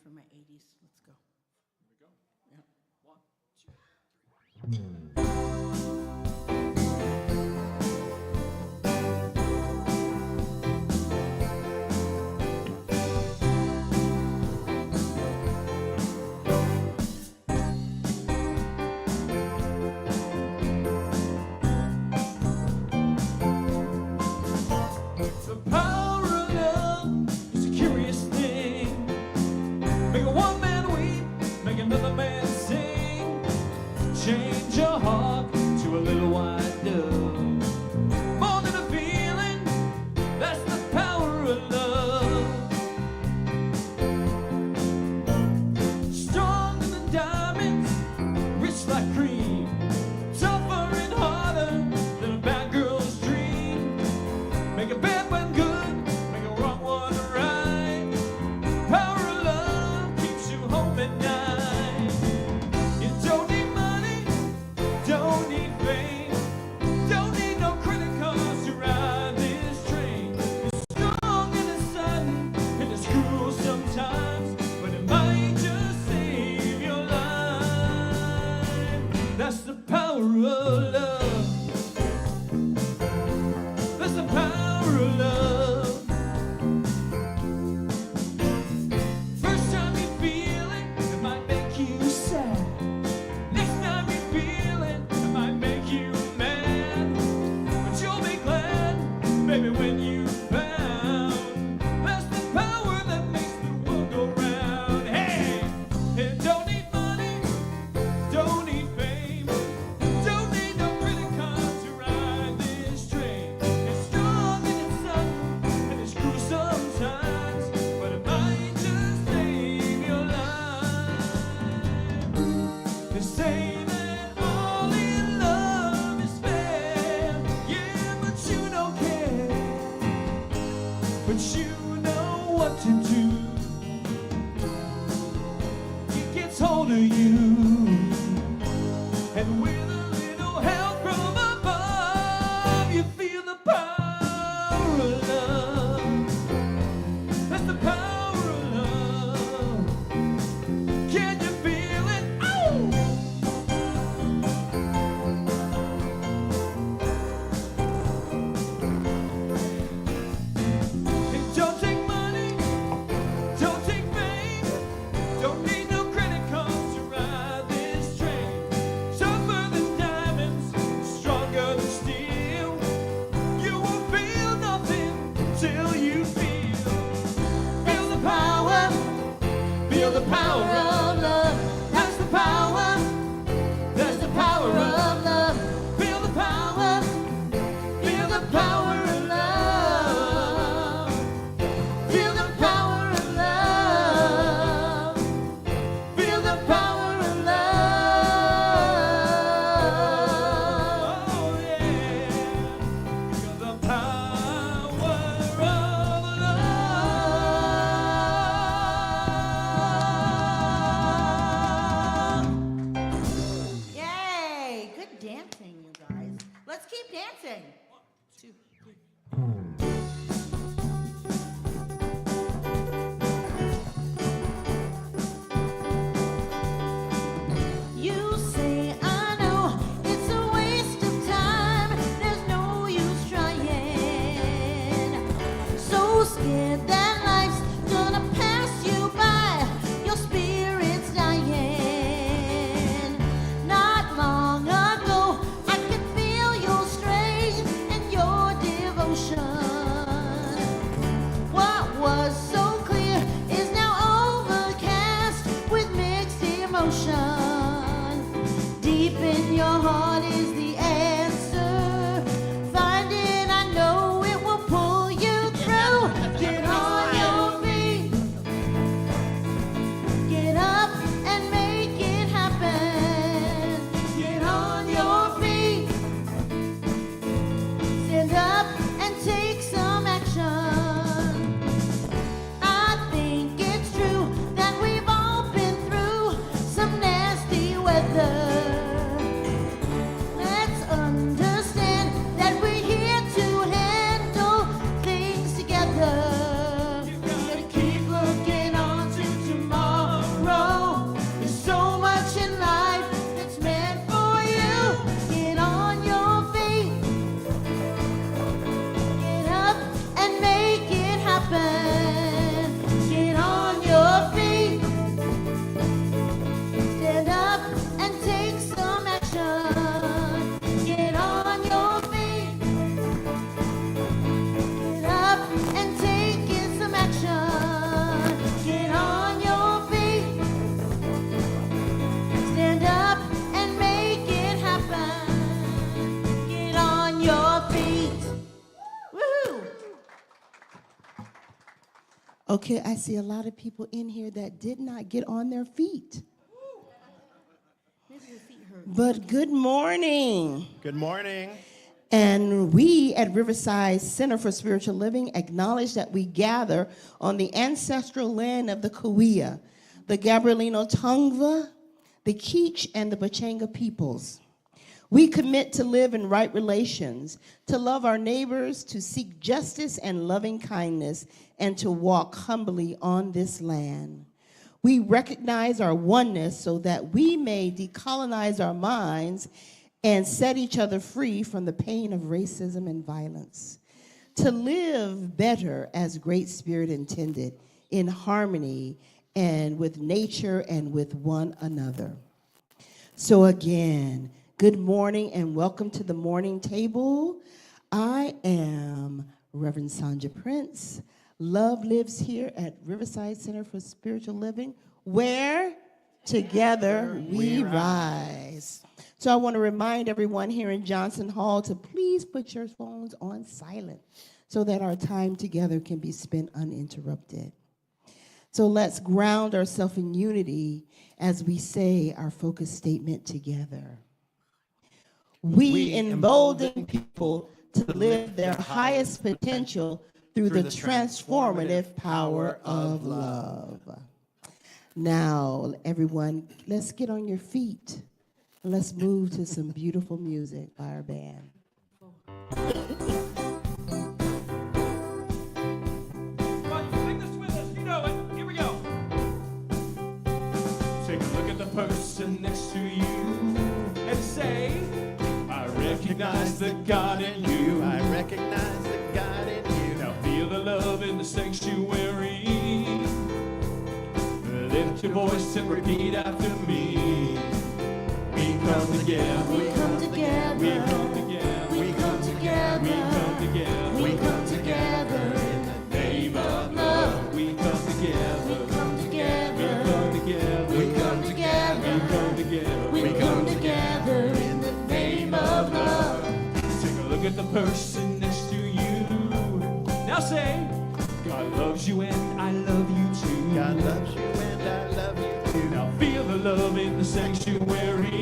for my 80s. Let's go. Here we go. Yeah. 1, 2, 3. The power of love is a curious thing. Make a one man weep, make another man sing. Change your heart to a little white dove. More than a feeling, that's the power of love. Stronger than diamonds, rich like cream. Tougher and harder than a bad girl's dream. Make a bad one good, make a wrong one right. Power of love keeps you home at night. You don't need money, don't need fame, don't need no credit cards to ride this train. It's strong and it's sudden and it's cruel sometimes, but it might just save your life. That's the power of love. That's the power of love. First time you feel it, it might make you sad. Next time you feel it, it might make you mad. But you'll be glad, baby, when you found. That's the power that makes the world go round. Hey, it don't need money, don't need fame, don't need no credit cards to ride this train. It's strong and it's sudden and it's cruel sometimes, but it might just save your life. They say that all in love is fair, yeah, but you don't care. But you know what to do. It gets hold of you, and with a little help from above, you feel the power of love. That's the power of love. Can you feel it? Oh! It don't take money, don't take fame, don't need no credit cards to ride this train. Tougher than diamonds, stronger than steel. You won't feel nothing till you feel. Feel the power, feel the power of love. That's the power, that's the power of love. Feel the power, feel the power of love. Feel the power of love. Feel the power of love. Oh yeah. Feel the power of love. Yay! Good dancing, you guys. Let's keep dancing. 1, 2, 3. You say I know it's a waste of time. There's no use trying. So scared that life's gonna pass you by. Your spirit's dying. Not long ago, I could feel your strength and your devotion. What was so clear is now overcast with mixed emotion. Deep in your heart is the answer. Find it, I know it will pull you through. Get on your feet. Get up and make it happen. Get on your feet. Stand up and take some action. I think it's true that we've all been through some nasty weather. Let's understand that we're here to handle things together. You gotta keep looking on to tomorrow. Okay, I see a lot of people in here that did not get on their feet. Maybe your feet hurt. But good morning. Good morning. And we at Riverside Center for Spiritual Living acknowledge that we gather on the ancestral land of the Kauai, the Gabrielino Tongva, the Keech, and the Pachanga peoples. We commit to live in right relations, to love our neighbors, to seek justice and loving kindness, and to walk humbly on this land. We recognize our oneness so that we may decolonize our minds and set each other free from the pain of racism and violence. To live better as Great Spirit intended, in harmony and with nature and with one another. So again, good morning and welcome to the morning table. I am Reverend Sandra Prince. Love lives here at Riverside Center for Spiritual Living, where together we rise. So I want to remind everyone here in Johnson Hall to please put your phones on silent so that our time together can be spent uninterrupted. So let's ground ourselves in unity as we say our focus statement together. We embolden people to live their highest potential through the transformative power of love. Now, everyone, let's get on your feet. And let's move to some beautiful music by our band. Come on, sing this with us. You know it. Here we go. Take a look at the person next to you and say, I recognize the God in you. I recognize the God in you. Now feel the love in the sanctuary. Lift your voice and repeat after me. We come together. We come together. We come together. We come together. We come together. We come together in the name of love. We come together. We come together. We come together. We come together. We come together. We come together in the name of love. Take a look at the person next to you. Now say, God loves you and I love you too. God loves you and I love you too. Now feel the love in the sanctuary.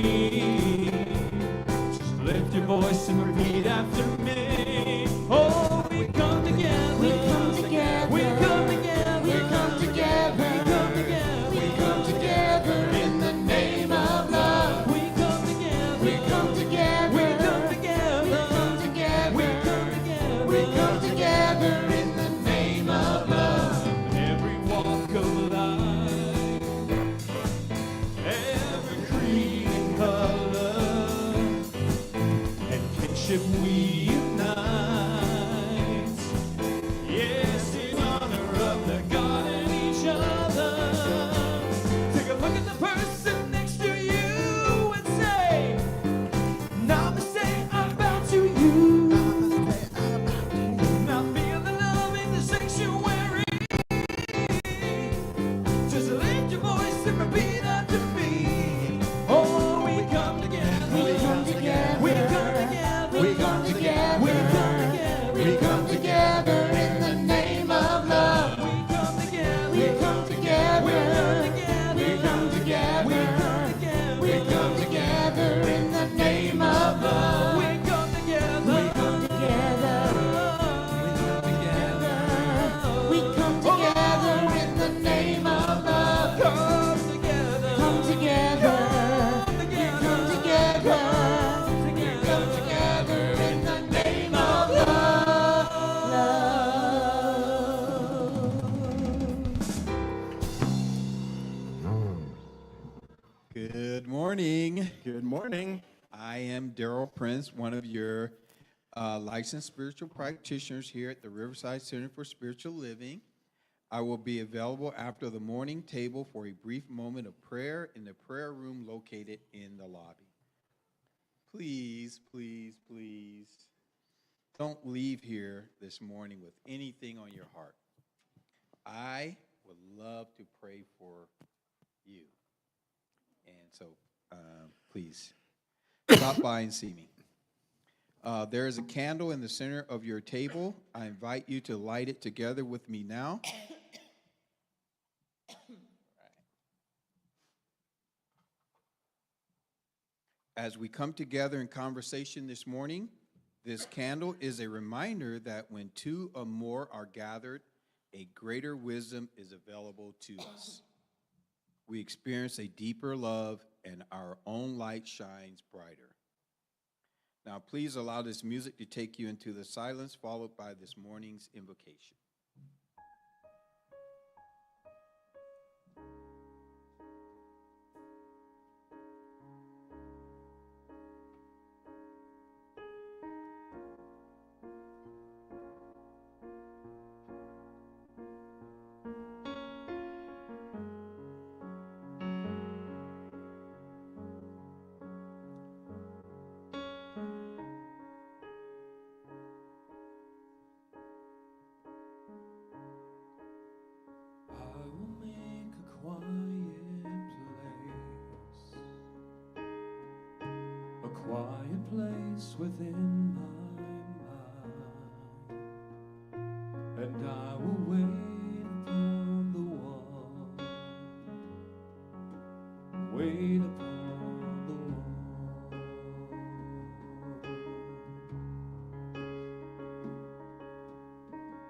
Just lift your voice and repeat after me. Oh, we come together. We come together. We come together. We come together. We come together. We come together in the name of love. We come together. We come together. We come together. We come together. We come together. We come together in the name of love. Every walk of life, every creed and color, and kinship we unite. Yes, in honor of the God and each other. Take a look at the person next to you and say, Namaste, I bow to you. Now feel the love in the sanctuary. Just lift your voice and repeat after me. Oh, we come together. We come together. We come together. We come together. We come together. We come together in the name of love. We come together. We come together. We come together. We come together. We come together. We come together in the name of love. We come together. We come together. We come together in the name of love. Come together. Come together. Come We together. come together. We come together in the name of love. Good morning. Good morning. I am Daryl Prince, one of your licensed spiritual practitioners here at the Riverside Center for Spiritual Living. I will be available after the morning table for a brief moment of prayer in the prayer room located in the lobby. Please, please, please don't leave here this morning with anything on your heart. I would love to pray for you. And so, please, stop by and see me. There is a candle in the center of your table. I invite you to light it together with me now. As we come together in conversation this morning, this candle is a reminder that when two or more are gathered, a greater wisdom is available to us. We experience a deeper love, and our own light shines brighter. Now, please allow this music to take you into the silence, followed by this morning's invocation. I will make a quiet place within my mind, and I will wait upon the one, wait upon the one.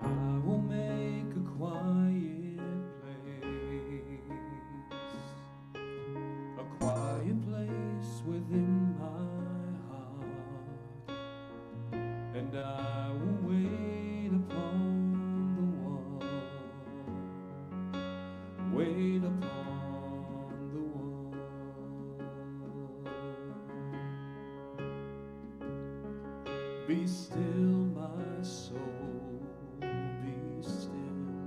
I will make a quiet place within my heart, and I will wait upon the one, wait upon the one. Be still, my soul, be still.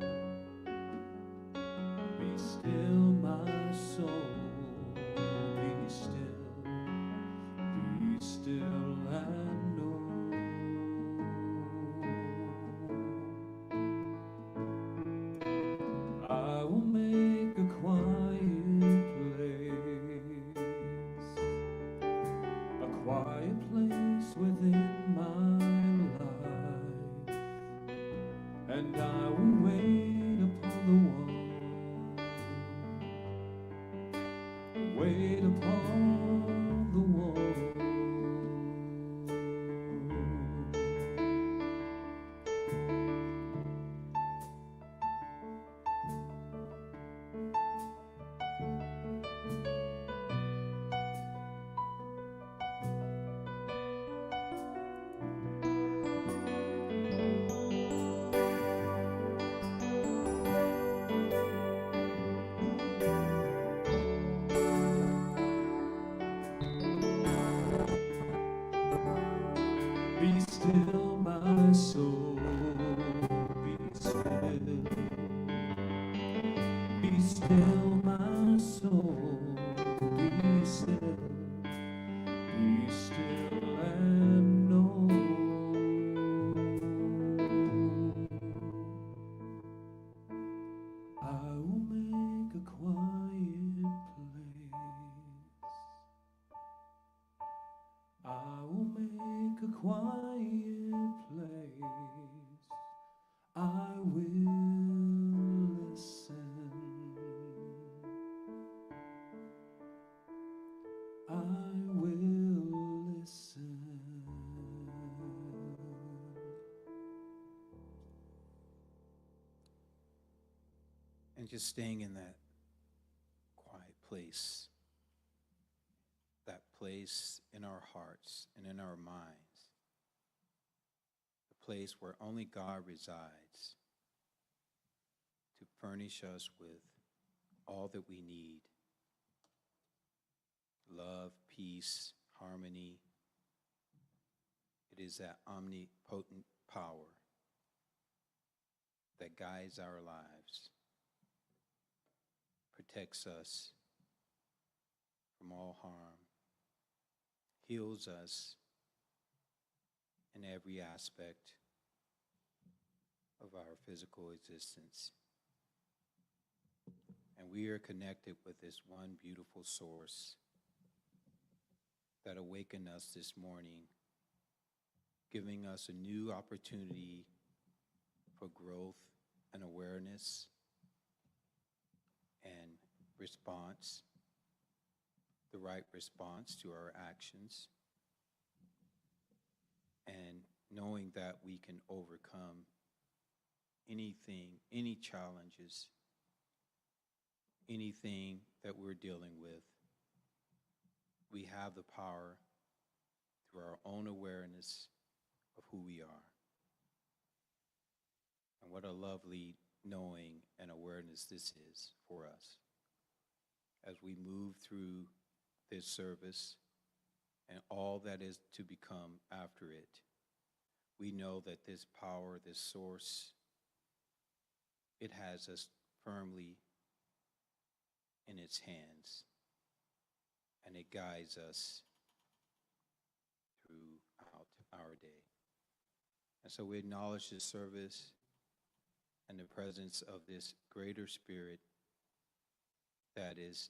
Be still, my soul. Be still and know. I will make a quiet place within my life, and I will wait upon the one, wait upon the one. Be still, my soul, be still. Be still, my soul, be still. Be still and know. I will make a quiet place. I will make a quiet place. I will listen. I will listen. And just staying in that quiet place, that place in our hearts and in our minds, the place where only God resides to furnish us with all that we need: love, peace, harmony. It is that omnipotent power that guides our lives, protects us from all harm, heals us in every aspect of our physical existence. And we are connected with this one beautiful source that awakened us this morning, giving us a new opportunity for growth and awareness and response. the right response to our actions, and knowing that we can overcome anything, any challenges, anything that we're dealing with. We have the power through our own awareness of who we are. And what a lovely knowing and awareness this is for us as we move through this service and all that is to become after it. We know that this power, this source, it has us firmly in its hands, and it guides us throughout our day. And so we acknowledge this service and the presence of this greater spirit that is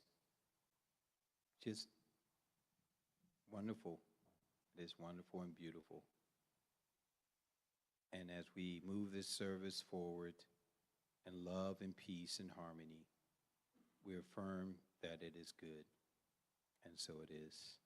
just wonderful. It is wonderful and beautiful. And as we move this service forward in love and peace and harmony, we affirm that it is good, and so it is.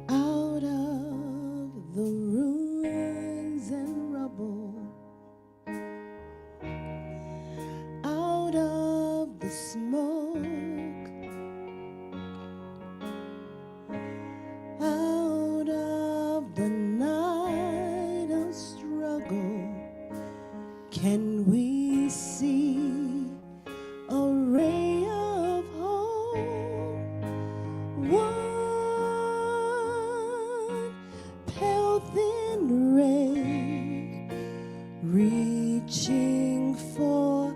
Out of the ruins and rubble, out of the smoke, out of the night of struggle, can we see a ray of hope? One pale thin ray reaching for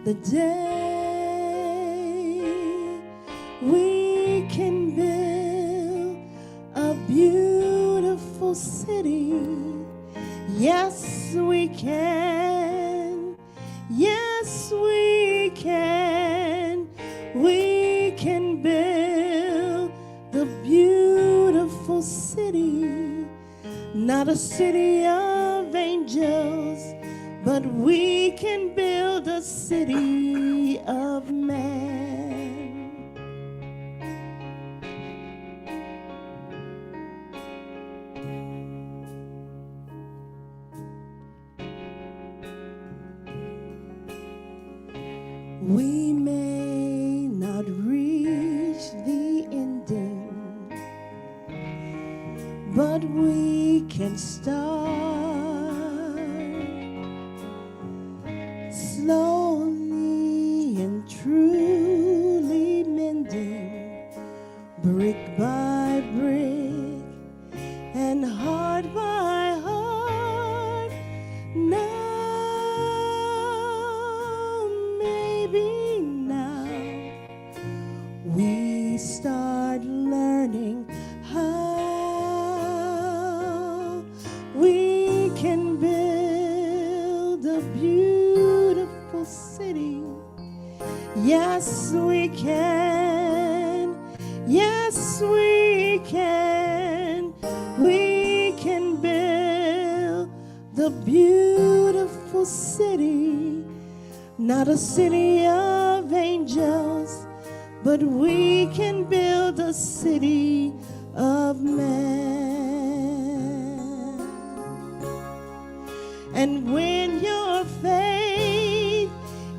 the day we can build a beautiful city. Yes, we can. Yes, we can. We can build the beautiful city. Not a city of angels, but we can build a city of man. We may not reach the ending, but we can start slowly and truly mending, brick by brick and heart by heart. Now, maybe now, we start learning how we can build a beautiful city. Yes, we can. Yes, we can. We can build the beautiful city. Not a city of angels, but we can build a city of man. And when your faith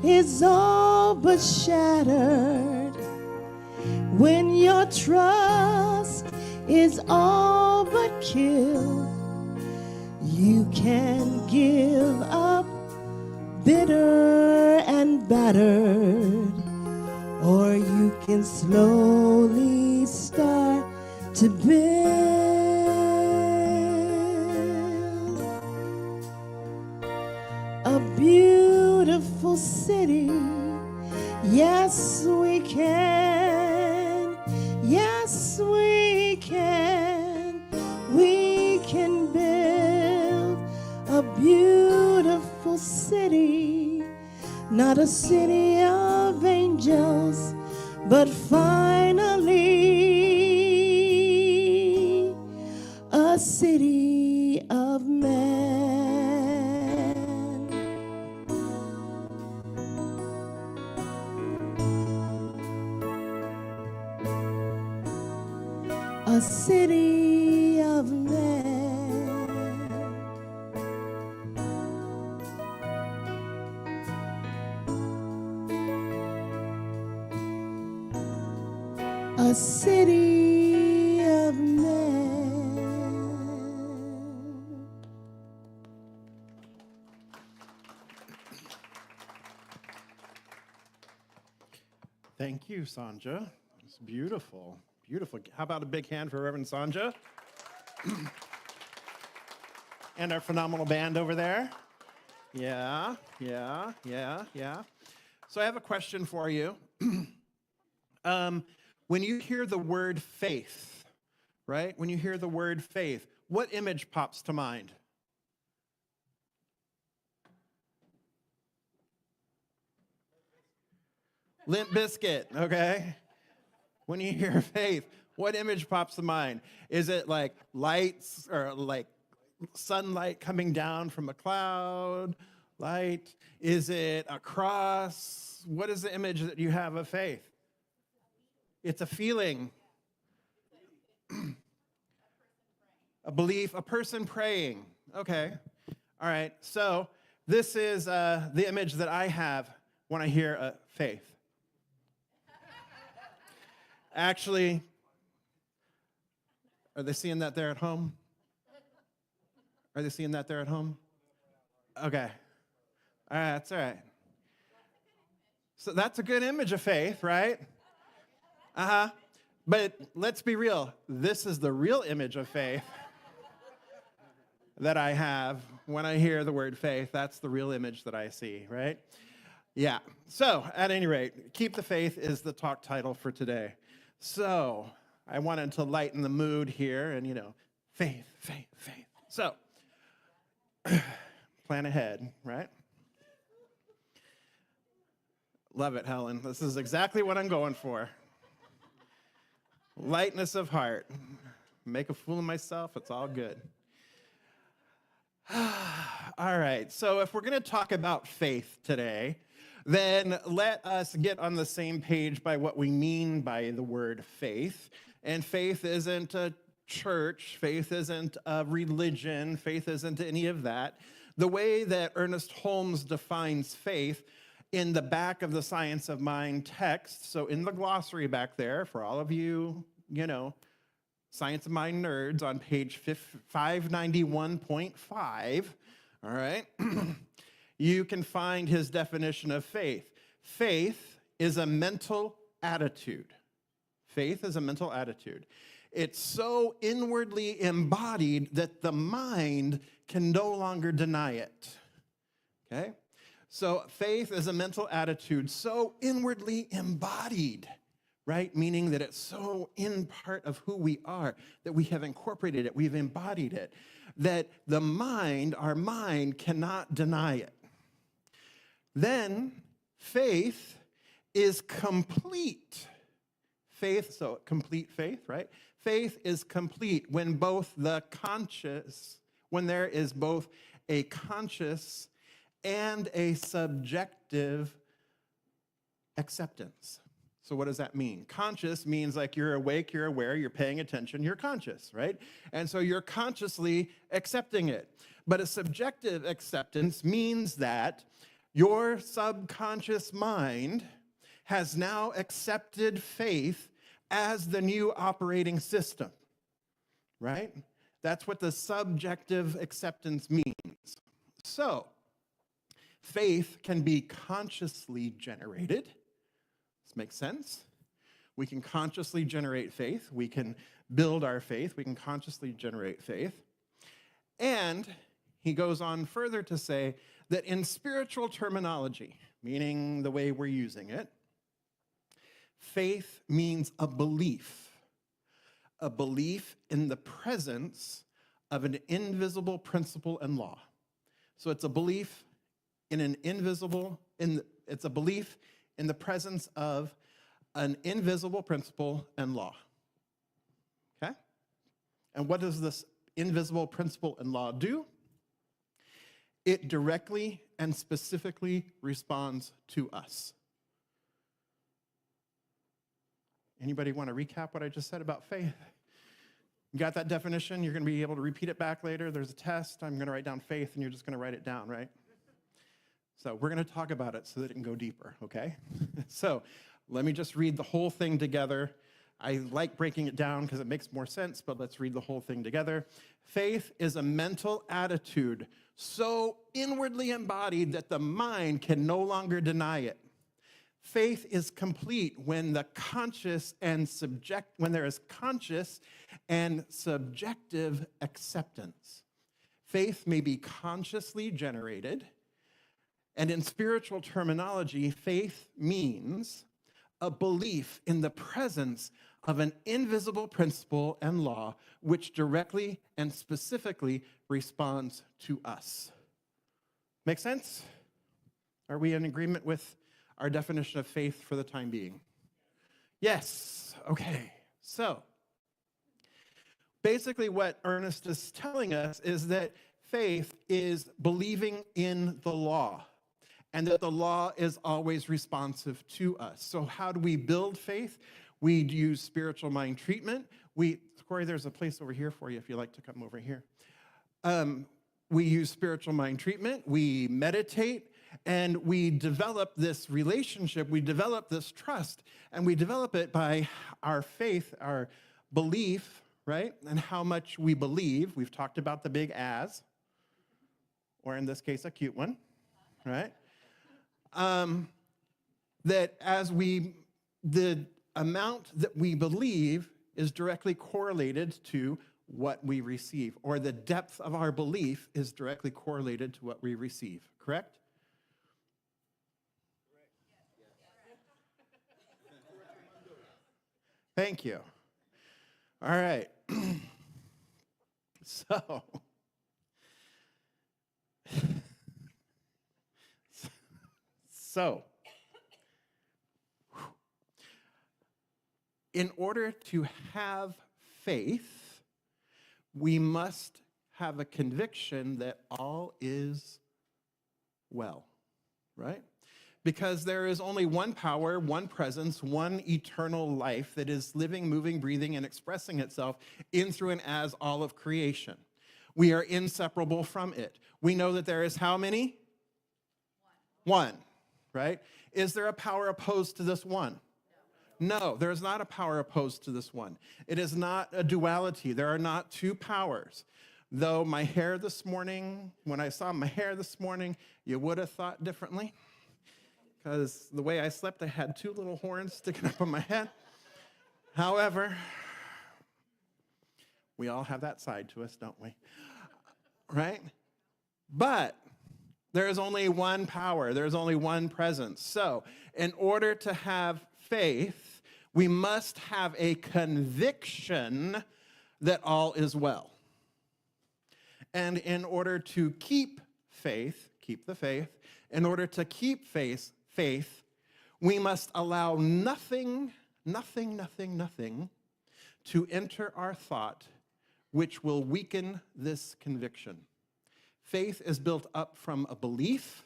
is all but shattered, when your trust is all but killed, you can give up bitter and battered, or you can slowly start to build a beautiful city. Yes, we can. Yes, we can. We can build a beautiful city. not a city of angels, but finally a city of men. A city of men. A city of men. Thank you, Sanja. It's beautiful. Beautiful. How about a big hand for Reverend Sanja? And our phenomenal band over there. Yeah. So I have a question for you. When you hear the word faith, right? When you hear the word faith, what image pops to mind? Limp Bizkit, okay? When you hear faith, what image pops to mind? Is it like lights or like sunlight coming down from a cloud? Light? Is it a cross? What is the image that you have of faith? It's a feeling, a belief, a person praying. Okay. All right. So this is the image that I have when I hear faith. Actually, are they seeing that there at home? Are they seeing that there at home? Okay. All right, that's all right. So that's a good image of faith, right? But let's be real. This is the real image of faith that I have when I hear the word faith. That's the real image that I see, right? Yeah. So at any rate, Keep the Faith is the talk title for today. So I wanted to lighten the mood here and, faith. So plan ahead, right? Love it, Helen. This is exactly what I'm going for. Lightness of heart. Make a fool of myself, it's all good. All right, so if we're going to talk about faith today, then let us get on the same page by what we mean by the word faith. And faith isn't a church, faith isn't a religion, faith isn't any of that. The way that Ernest Holmes defines faith in the back of the Science of Mind text, so in the glossary back there, for all of you, Science of Mind nerds on page 591.5, all right? You can find his definition of faith. Faith is a mental attitude. Faith is a mental attitude. It's so inwardly embodied that the mind can no longer deny it. Okay? So faith is a mental attitude so inwardly embodied, right? Meaning that it's so in part of who we are, that we have incorporated it, we've embodied it, that the mind, our mind, cannot deny it. Then faith is complete. Faith, so complete faith, right? Faith is complete when there is both a conscious and a subjective acceptance. So what does that mean? Conscious means like you're awake, you're aware, you're paying attention, you're conscious, right? And so you're consciously accepting it. But a subjective acceptance means that your subconscious mind has now accepted faith as the new operating system, right? That's what the subjective acceptance means. So, faith can be consciously generated. This makes sense? We can consciously generate faith. We can build our faith. We can consciously generate faith. And he goes on further to say that in spiritual terminology, meaning the way we're using it, faith means a belief in the presence of an invisible principle and law. So it's a belief in an invisible, in it's a belief in the presence of an invisible principle and law. Okay? And what does this invisible principle and law do? It directly and specifically responds to us. Anybody want to recap what I just said about faith? You got that definition? You're going to be able to repeat it back later. There's a test. I'm going to write down faith, and you're just going to write it down, right? So we're going to talk about it so that it can go deeper, okay? So let me just read the whole thing together. I like breaking it down because it makes more sense, but let's read the whole thing together. Faith is a mental attitude so inwardly embodied that the mind can no longer deny it. Faith is complete when there is conscious and subjective acceptance. Faith may be consciously generated, and in spiritual terminology, faith means a belief in the presence of an invisible principle and law which directly and specifically responds to us. Make sense? Are we in agreement with our definition of faith for the time being? Yes. Okay. So, basically what Ernest is telling us is that faith is believing in the law, and that the law is always responsive to us. So how do we build faith? We use spiritual mind treatment. Corey, there's a place over here for you if you'd like to come over here. We use spiritual mind treatment. We meditate. And we develop this relationship, we develop this trust, and we develop it by our faith, our belief, right? And how much we believe. We've talked about the big as, or in this case, a cute one, right? That the amount that we believe is directly correlated to what we receive, or the depth of our belief is directly correlated to what we receive, correct? Thank you. All right. So, in order to have faith, we must have a conviction that all is well, right? Because there is only one power, one presence, one eternal life that is living, moving, breathing, and expressing itself in, through, and as all of creation. We are inseparable from it. We know that there is how many? One, right? Is there a power opposed to this one? No, there is not a power opposed to this one. It is not a duality. There are not two powers. Though my hair this morning, when I saw my hair this morning, you would have thought differently. Because the way I slept, I had two little horns sticking up on my head. However, we all have that side to us, don't we? Right? But there is only one power. There is only one presence. So, in order to have faith, we must have a conviction that all is well. And in order to keep faith, keep the faith, in order to keep faith, we must allow nothing to enter our thought which will weaken this conviction. Faith is built up from a belief,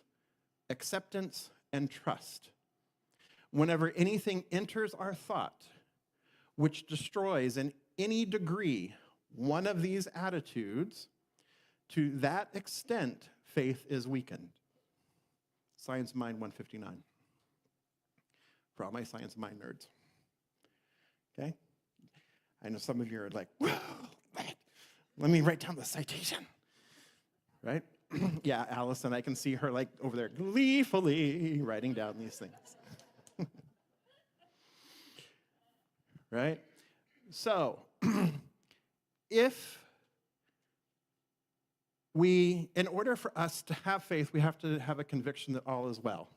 acceptance, and trust. Whenever anything enters our thought which destroys in any degree one of these attitudes, to that extent, faith is weakened. Science Mind 159. For all my Science Mind nerds. Okay? I know some of you are like, whoa, let me write down the citation. Right? Yeah, Allison, I can see her like over there gleefully writing down these things. Right? So, in order for us to have faith, we have to have a conviction that all is well.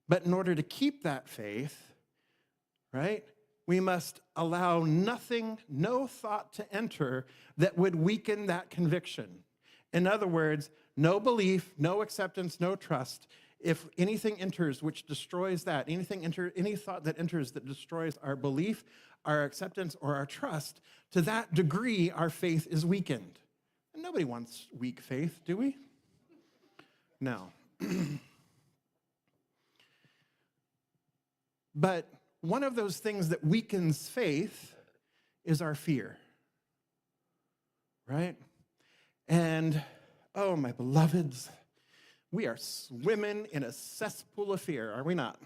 But in order to keep that faith, right, we must allow no thought to enter that would weaken that conviction. In other words, no belief, no acceptance, no trust if anything enters which destroys that, any thought that enters that destroys our belief, our acceptance, or our trust, to that degree, our faith is weakened. And nobody wants weak faith, do we? No. But one of those things that weakens faith is our fear, right? And, oh, my beloveds, we are swimming in a cesspool of fear, are we not?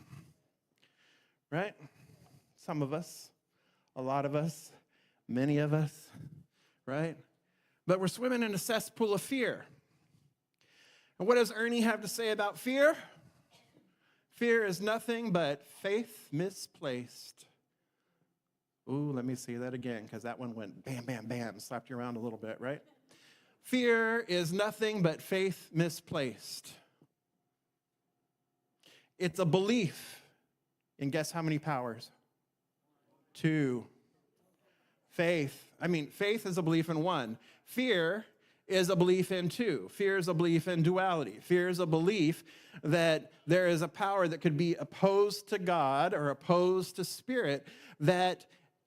Right? Some of us, a lot of us, many of us, right? But we're swimming in a cesspool of fear. And what does Ernie have to say about fear? Fear is nothing but faith misplaced. Ooh, let me say that again, because that one went bam, bam, bam, slapped you around a little bit, right? Fear is nothing but faith misplaced. It's a belief in guess how many powers? 2. Faith is a belief in 1. Fear is a belief in 2. Fear is a belief in duality. Fear is a belief that there is a power that could be opposed to God or opposed to spirit that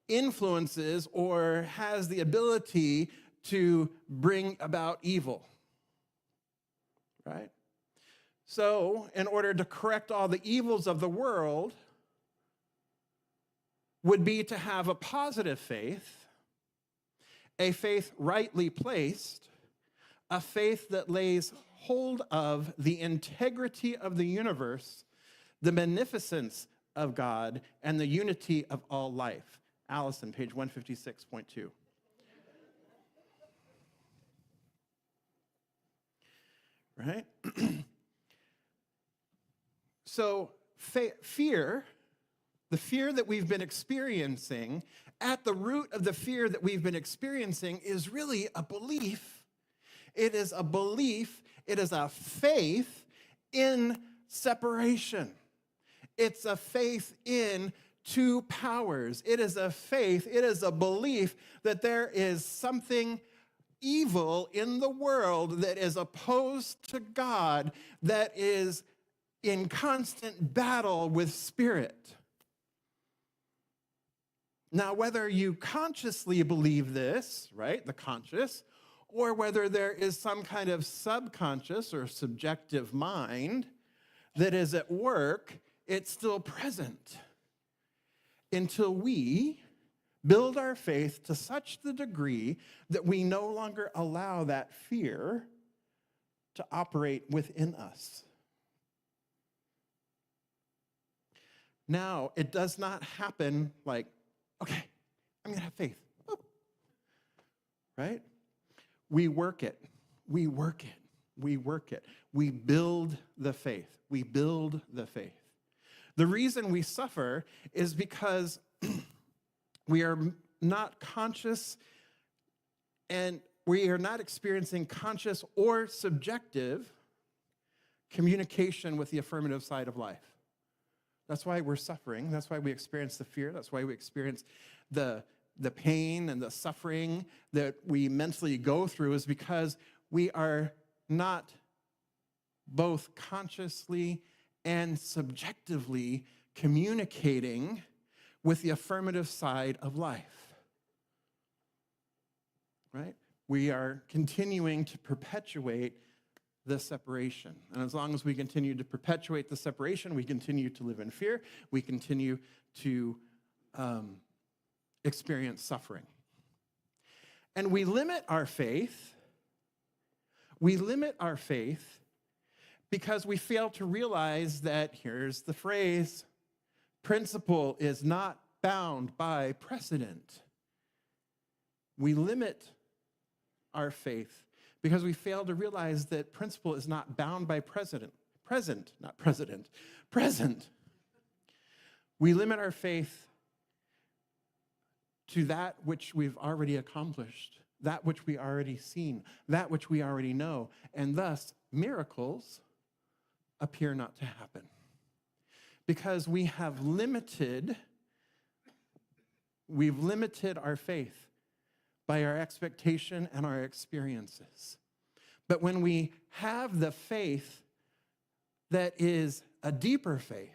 influences or has the ability to bring about evil, right? So, in order to correct all the evils of the world, would be to have a positive faith, a faith rightly placed, a faith that lays hold of the integrity of the universe, the beneficence of God, and the unity of all life. Allison, page 156.2. Right? So fear, the fear that we've been experiencing, at the root of the fear that we've been experiencing is really a belief. It is a belief, it is a faith in separation. It's a faith in 2 powers. It is a faith, it is a belief that there is something evil in the world that is opposed to God, that is in constant battle with spirit. Now, whether you consciously believe this, right, the conscious, or whether there is some kind of subconscious or subjective mind that is at work, it's still present until we build our faith to such the degree that we no longer allow that fear to operate within us. Now, it does not happen like, okay, I'm going to have faith. Oh. Right? We work it. We work it. We work it. We build the faith. We build the faith. The reason we suffer is because we are not conscious and we are not experiencing conscious or subjective communication with the affirmative side of life. That's why we're suffering. That's why we experience the fear. That's why we experience the pain and the suffering that we mentally go through, is because we are not both consciously and subjectively communicating with the affirmative side of life, right? We are continuing to perpetuate the separation. And as long as we continue to perpetuate the separation, we continue to live in fear, we continue to experience suffering. And we limit our faith because we fail to realize that, here's the phrase, principle is not bound by precedent. We limit our faith because we fail to realize that principle is not bound by present. We limit our faith to that which we've already accomplished, that which we already seen, that which we already know, and thus miracles appear not to happen. Because we've limited our faith by our expectation and our experiences. But when we have the faith that is a deeper faith,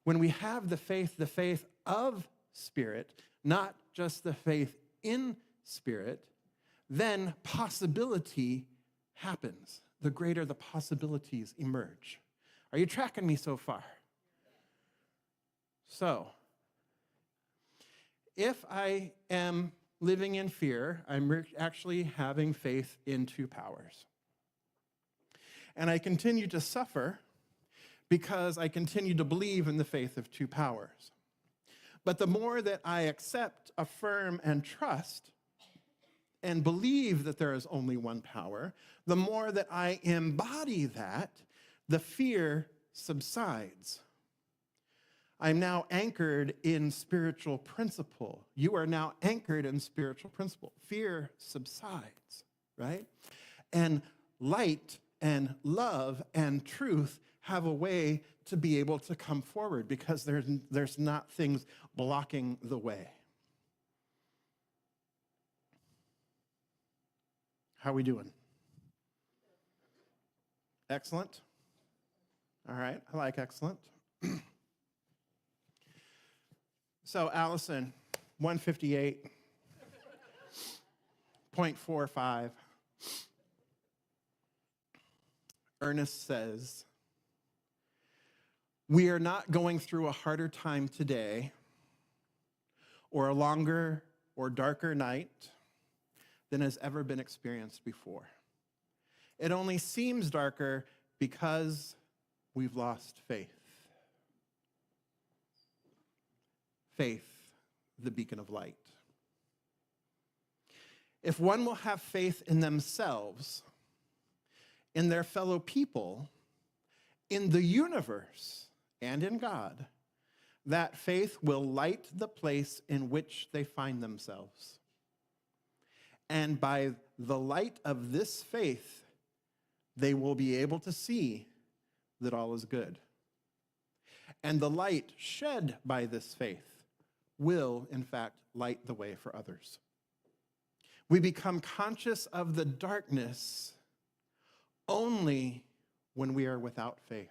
when we have the faith of Spirit, not just the faith in Spirit, then possibility happens. The greater the possibilities emerge. Are you tracking me so far? So, if I am living in fear, I'm actually having faith in two powers. And I continue to suffer because I continue to believe in the faith of two powers. But the more that I accept, affirm, and trust, and believe that there is only one power, the more that I embody that, the fear subsides. I'm now anchored in spiritual principle. You are now anchored in spiritual principle. Fear subsides, right? And light and love and truth have a way to be able to come forward because there's not things blocking the way. How are we doing? Excellent. All right, I like excellent. So, Allison, 158.45. Ernest says, we are not going through a harder time today or a longer or darker night than has ever been experienced before. It only seems darker because we've lost faith. Faith, the beacon of light. If one will have faith in themselves, in their fellow people, in the universe, and in God, that faith will light the place in which they find themselves. And by the light of this faith, they will be able to see that all is good. And the light shed by this faith will, in fact, light the way for others. We become conscious of the darkness only when we are without faith.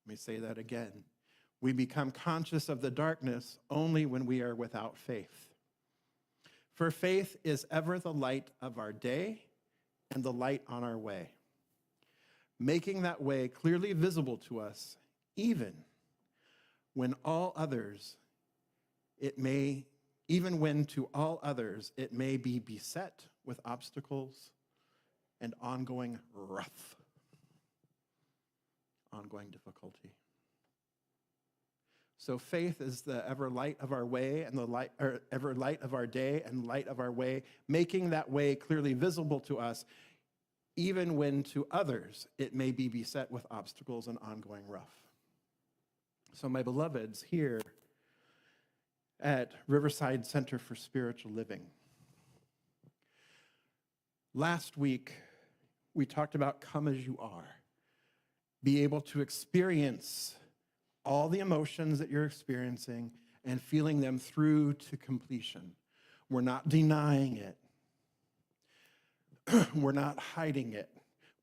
Let me say that again. We become conscious of the darkness only when we are without faith. For faith is ever the light of our day and the light on our way, making that way clearly visible to us, even when to all others it may be beset with obstacles and ongoing difficulty. So faith is the ever light of our way and ever light of our day and light of our way, making that way clearly visible to us, even when to others it may be beset with obstacles and ongoing rough. So my beloveds here at Riverside Center for Spiritual Living, last week we talked about come as you are. Be able to experience all the emotions that you're experiencing and feeling them through to completion. We're not denying it. We're not hiding it.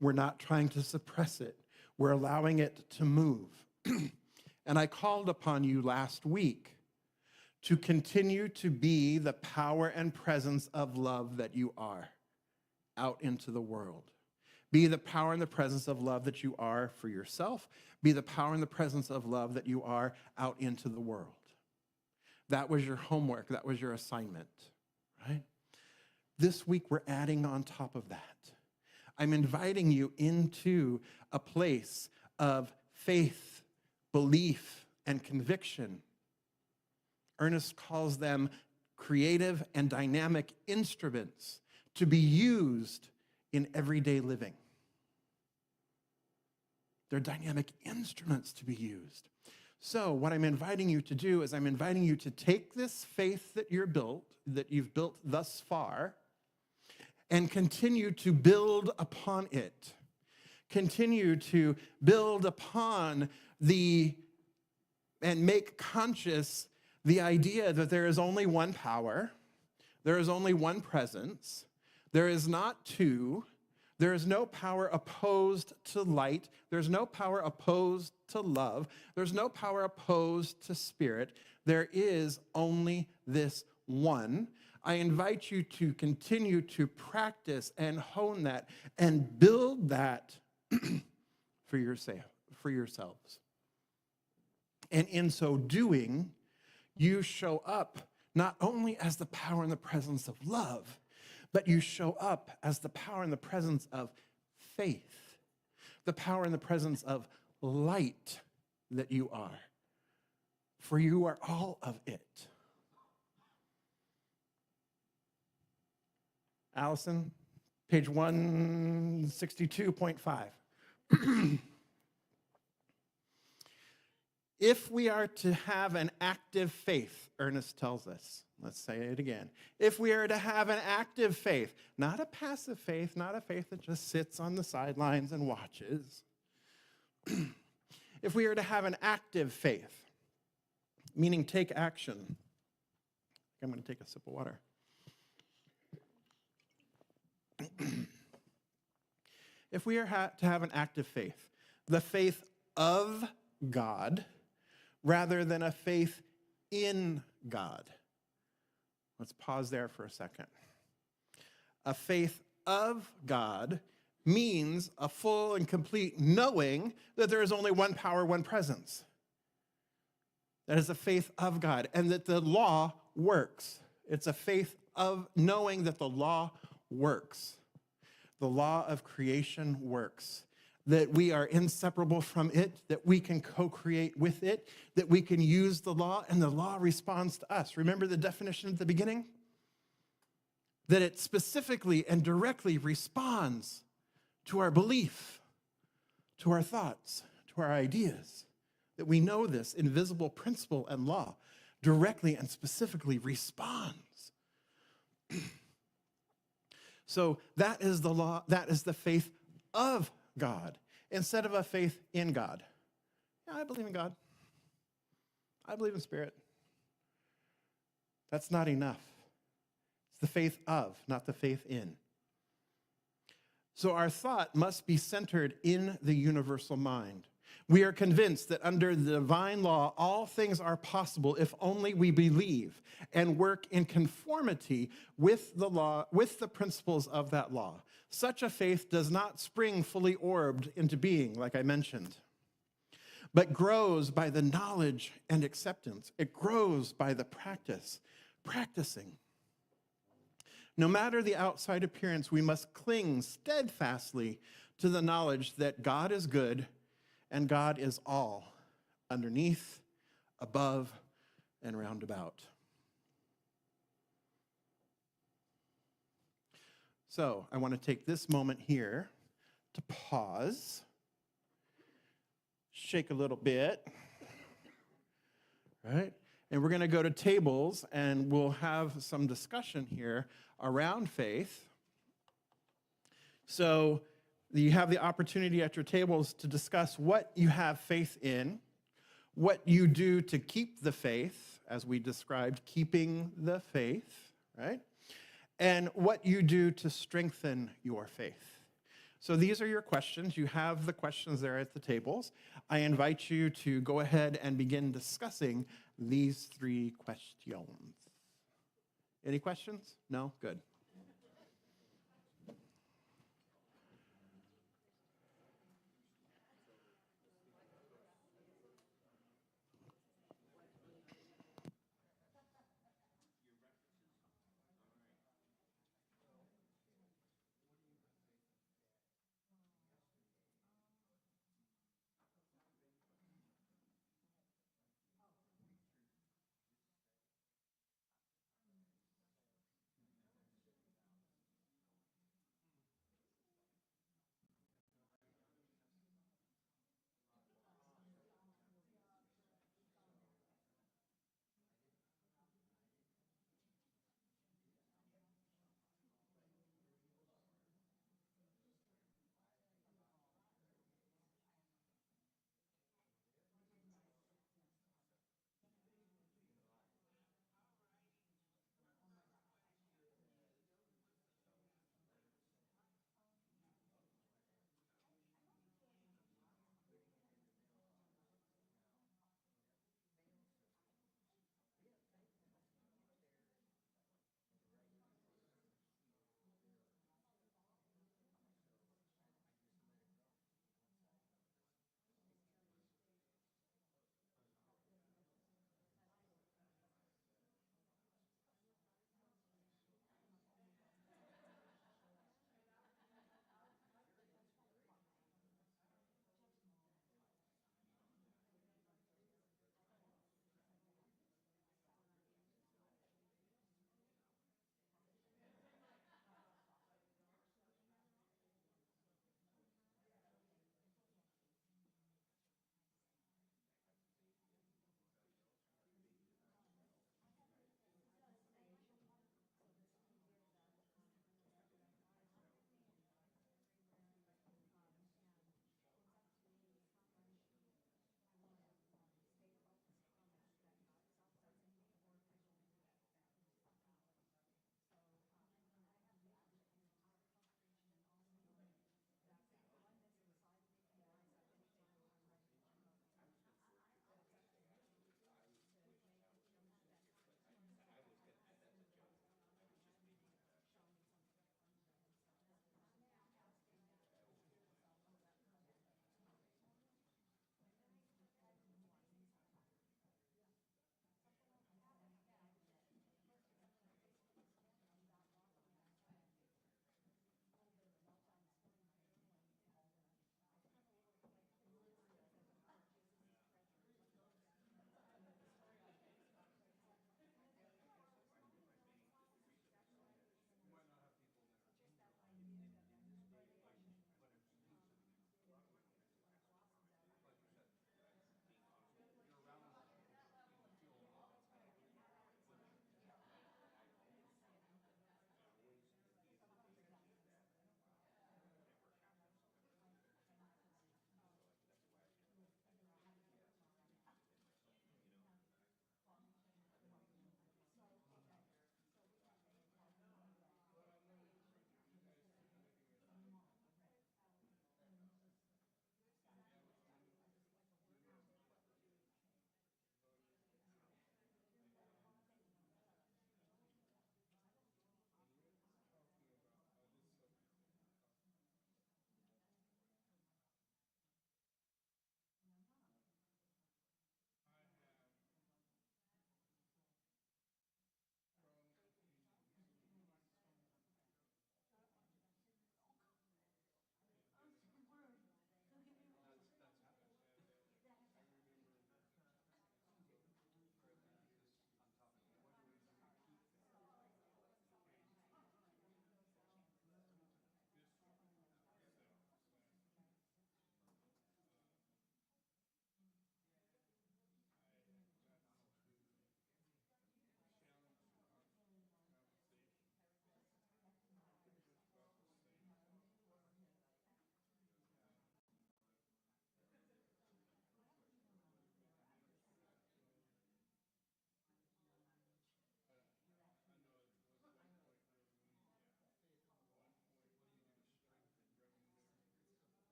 We're not trying to suppress it. We're allowing it to move. And I called upon you last week to continue to be the power and presence of love that you are out into the world. Be the power and the presence of love that you are for yourself. Be the power and the presence of love that you are out into the world. That was your homework. That was your assignment, right? This week, we're adding on top of that. I'm inviting you into a place of faith, belief, and conviction. Ernest calls them creative and dynamic instruments to be used in everyday living. They're dynamic instruments to be used. So what I'm inviting you to do is I'm inviting you to take this faith that you've built thus far, and continue to build upon it. Continue to build upon and make conscious the idea that there is only one power, there is only one presence, there is not two, There is no power opposed to light. There's no power opposed to love. There's no power opposed to spirit. There is only this one. I invite you to continue to practice and hone that and build that for yourselves. And in so doing, you show up not only as the power and the presence of love, but you show up as the power and the presence of faith, the power and the presence of light that you are. For you are all of it. Allison, page 162.5. If we are to have an active faith, Ernest tells us, let's say it again. If we are to have an active faith, not a passive faith, not a faith that just sits on the sidelines and watches. If we are to have an active faith, meaning take action. I'm going to take a sip of water. If we are to have an active faith, the faith of God, rather than a faith in God. Let's pause there for a second. A faith of God means a full and complete knowing that there is only one power, one presence. That is a faith of God, and that the law works. It's a faith of knowing that the law works. The law of creation works. That we are inseparable from it, that we can co-create with it, that we can use the law, and the law responds to us. Remember the definition at the beginning? That it specifically and directly responds to our belief, to our thoughts, to our ideas. That we know this invisible principle and law directly and specifically responds. So that is the law, that is the faith of God, instead of a faith in God. Yeah, I believe in God. I believe in spirit. That's not enough. It's the faith of, not the faith in. So our thought must be centered in the universal mind. We are convinced that under the divine law, all things are possible if only we believe and work in conformity with the law, with the principles of that law. Such a faith does not spring fully orbed into being, like I mentioned, but grows by the knowledge and acceptance. It grows by the practicing. No matter the outside appearance, we must cling steadfastly to the knowledge that God is good and God is all, underneath, above, and round about. So I want to take this moment here to pause, shake a little bit, right? And we're going to go to tables, and we'll have some discussion here around faith. So you have the opportunity at your tables to discuss what you have faith in, what you do to keep the faith, as we described, keeping the faith, right? And what you do to strengthen your faith. So these are your questions. You have the questions there at the tables. I invite you to go ahead and begin discussing these three questions. Any questions? No? Good.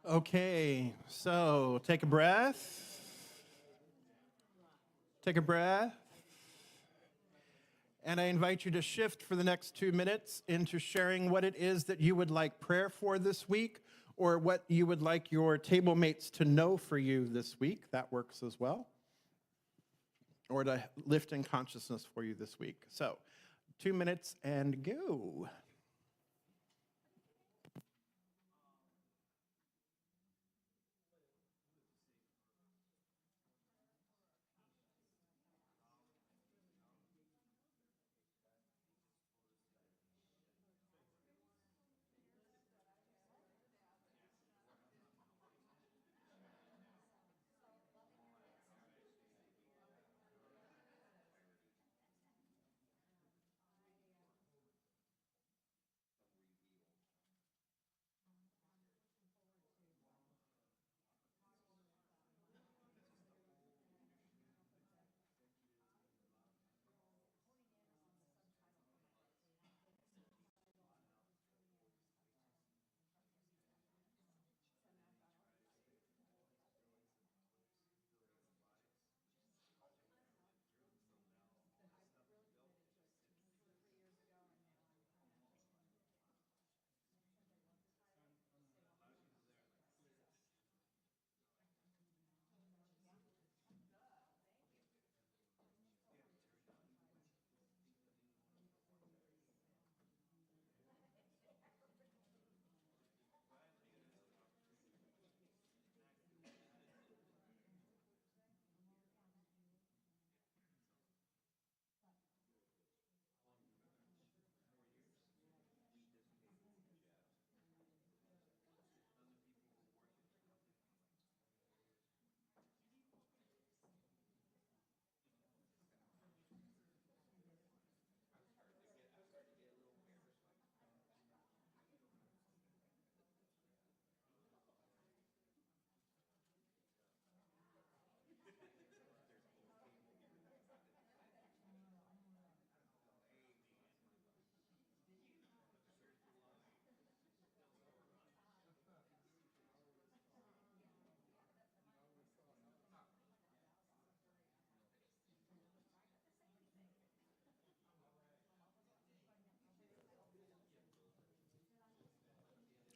Okay, so take a breath. Take a breath. And I invite you to shift for the next 2 minutes into sharing what it is that you would like prayer for this week, or what you would like your table mates to know for you this week. That works as well. Or to lift in consciousness for you this week. So 2 minutes and go.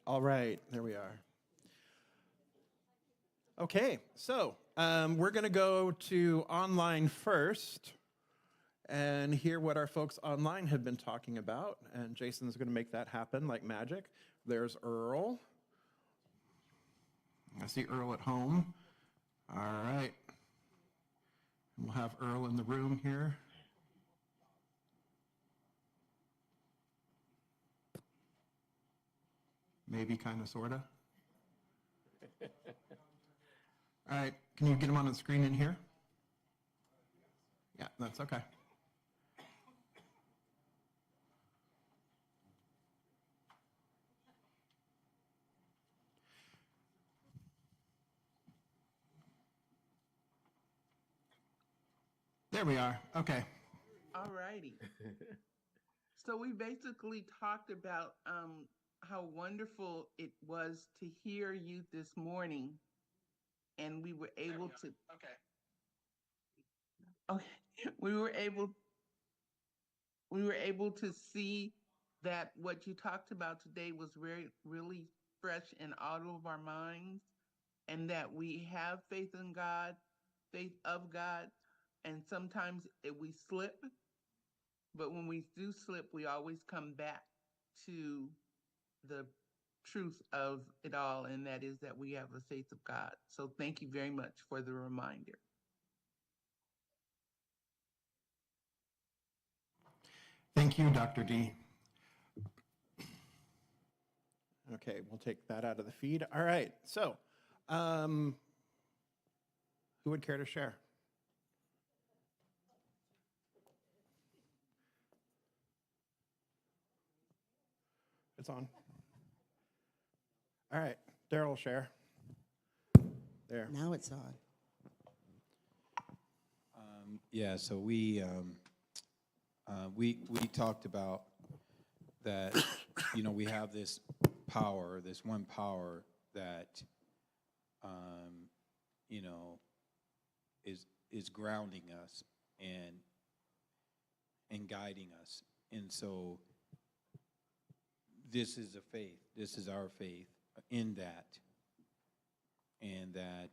All right, there we are. Okay, so we're going to go to online first and hear what our folks online have been talking about. And Jason's going to make that happen like magic. There's Earl. I see Earl at home. All right. We'll have Earl in the room here. Maybe, kind of, sort of. All right, can you get him on the screen in here? Yeah, that's okay. There we are. Okay. All righty. So we basically talked about how wonderful it was to hear you this morning, and we were able to. Okay, we were able to see that what you talked about today was really fresh in all of our minds, and that we have faith in God, faith of God, and sometimes we slip. But when we do slip, we always come back to the truth of it all, and that is that we have the faith of God. So thank you very much for the reminder. Thank you, Dr. D. Okay, we'll take that out of the feed. All right, so who would care to share? It's on. All right, Daryl, share. There. Now it's on. Yeah, so we talked about that, we have this power, this one power that you know, is grounding us and guiding us. And so this is a faith. This is our faith in that. And that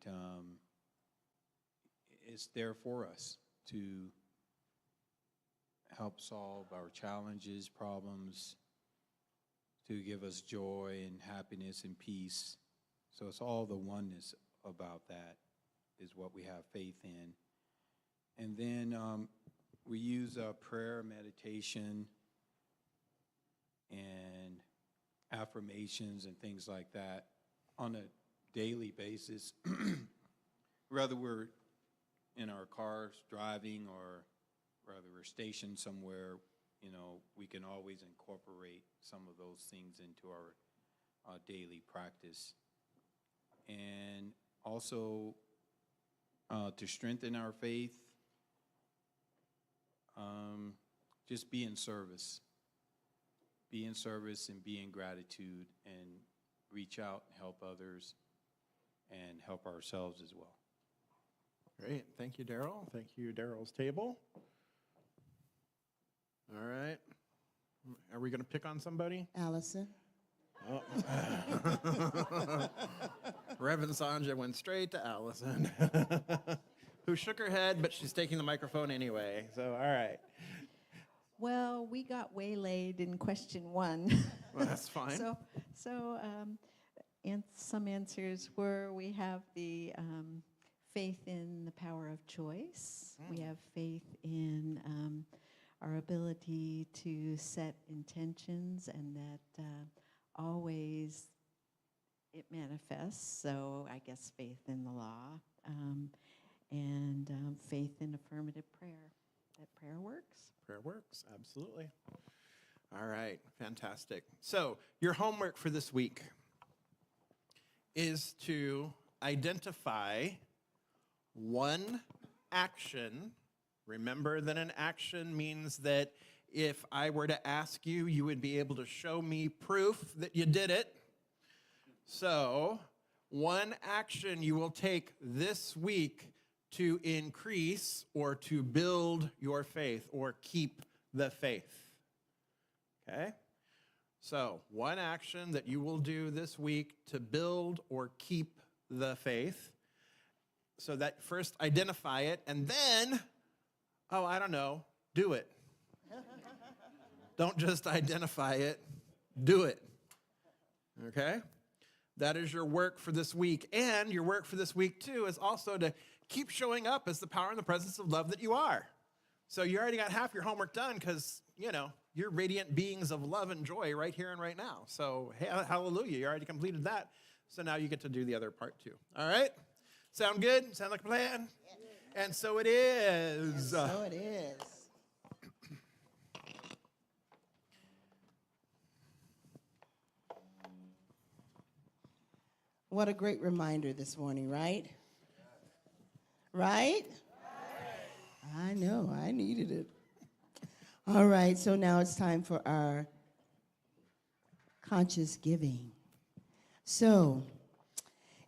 it's there for us to help solve our challenges, problems, to give us joy and happiness and peace. So it's all the oneness about that is what we have faith in. And then we use prayer, meditation, and affirmations and things like that on a daily basis. Whether we're in our cars driving or whether we're stationed somewhere, you know, we can always incorporate some of those things into our daily practice. And also to strengthen our faith, just be in service. Be in service and be in gratitude and reach out, help others, and help ourselves as well. Great. Thank you, Daryl. Thank you, Daryl's table. All right. Are we going to pick on somebody? Allison. Oh. Reverend Sanja went straight to Allison, who shook her head, but she's taking the microphone anyway. So, all right. Well, we got waylaid in question 1. Well, that's fine. And some answers were we have the faith in the power of choice. We have faith in our ability to set intentions, and that always it manifests. So I guess faith in the law, and faith in affirmative prayer, that prayer works. Prayer works, absolutely. All right, fantastic. So your homework for this week is to identify one action. Remember that an action means that if I were to ask you, you would be able to show me proof that you did it. So one action you will take this week to increase or to build your faith or keep the faith. Okay? So, one action that you will do this week to build or keep the faith. So that first identify it, and then, do it. Don't just identify it, do it. Okay? That is your work for this week. And your work for this week, too, is also to keep showing up as the power and the presence of love that you are. So you already got half your homework done because, you're radiant beings of love and joy right here and right now. So, hey, hallelujah, you already completed that. So now you get to do the other part, too. All right? Sound good? Sound like a plan? Yeah. And so it is. And so it is. What a great reminder this morning, right? Right? I know, I needed it. All right, so now it's time for our conscious giving. So,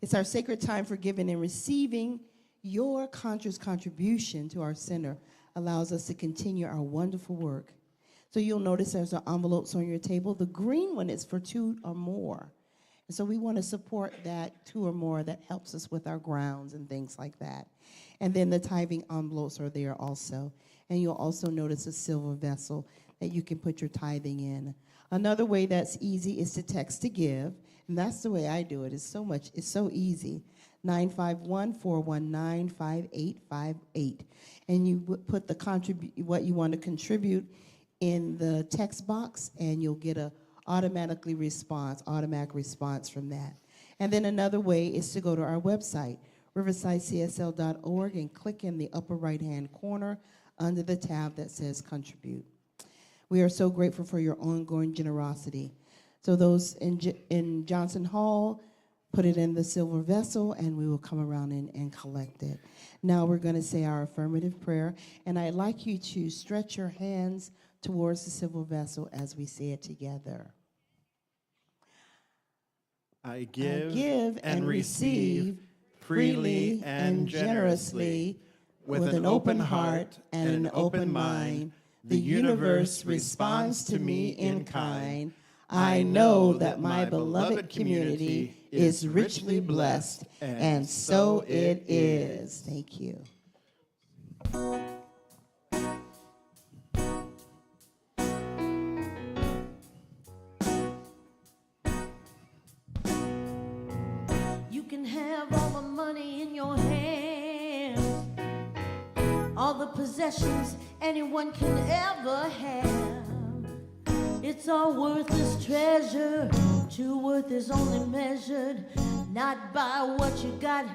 it's our sacred time for giving and receiving. Your conscious contribution to our center allows us to continue our wonderful work. So you'll notice there's envelopes on your table. The green one is for 2 or more. And so we want to support that 2 or more that helps us with our grounds and things like that. And then the tithing envelopes are there also. And you'll also notice a silver vessel that you can put your tithing in. Another way that's easy is to text to give. And that's the way I do it. It's so easy. 951-419-5858. And you put what you want to contribute in the text box, and you'll get a automatic response from that. And then another way is to go to our website, riversidecsl.org, and click in the upper right-hand corner under the tab that says Contribute. We are so grateful for your ongoing generosity. So those in Johnson Hall, put it in the silver vessel, and we will come around and collect it. Now we're going to say our affirmative prayer, and I'd like you to stretch your hands towards the silver vessel as we say it together. I give and receive freely and generously, with an open heart and an open mind. The universe responds to me in kind. I know that my beloved community is richly blessed, and so it is. Thank you. You can have all the money in your hands, all the possessions anyone can ever have. It's all worthless treasure. True worth is only measured not by what you got,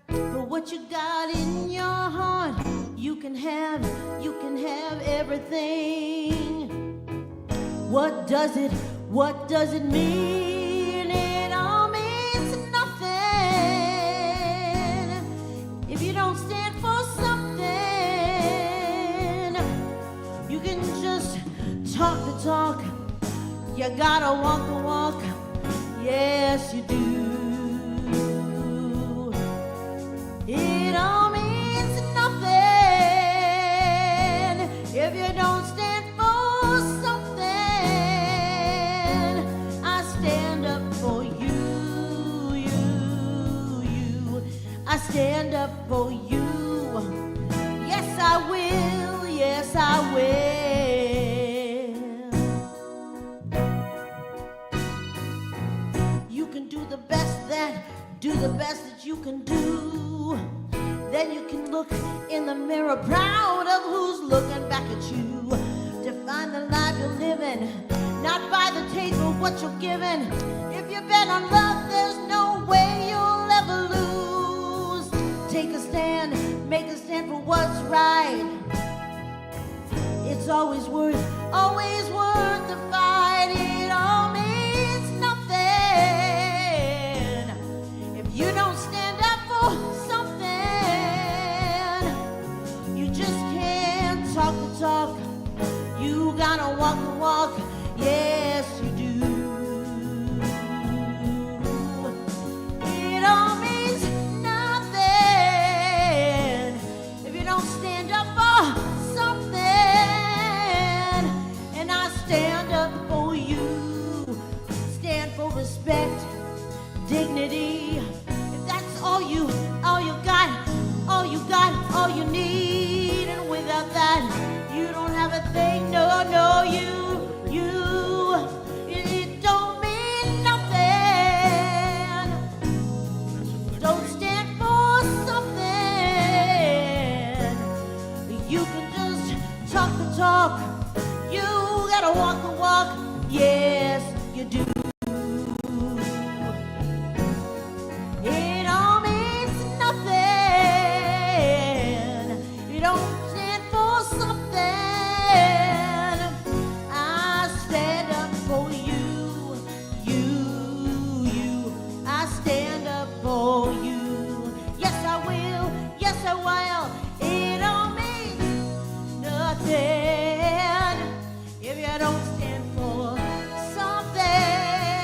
but what you got in your heart. You can have everything. What does it mean? It all means nothing if you don't stand for something. You can just talk the talk, you gotta walk the walk. Yes, you do. It all means nothing if you don't stand for something. I stand up for you, you. I stand up for you. Yes, I will. Yes, I will. You can do the best that you can do. Then you can look in the mirror proud of who's looking back at you. Define the life you're living, not by the taste of what you're given. If you bet on love, there's no way you'll ever lose. Take a stand, make a stand for what's right. It's always worth the fight. It all means nothing if you don't stand up for something. You just can't talk the talk. You gotta walk the walk. Yes, you do. It all means nothing if you don't stand up for something. And I stand up for you. Stand for respect, dignity. If that's all you got, all you need. And without that, you don't have a thing. No, it don't mean nothing. Don't stand for something. You can just talk the talk. You gotta walk the walk. Yes, you do. It all means nothing. You don't stand for something. I stand up for you. I stand up for you. Yes, I will. Yes, I will. It all means nothing if you don't stand for something.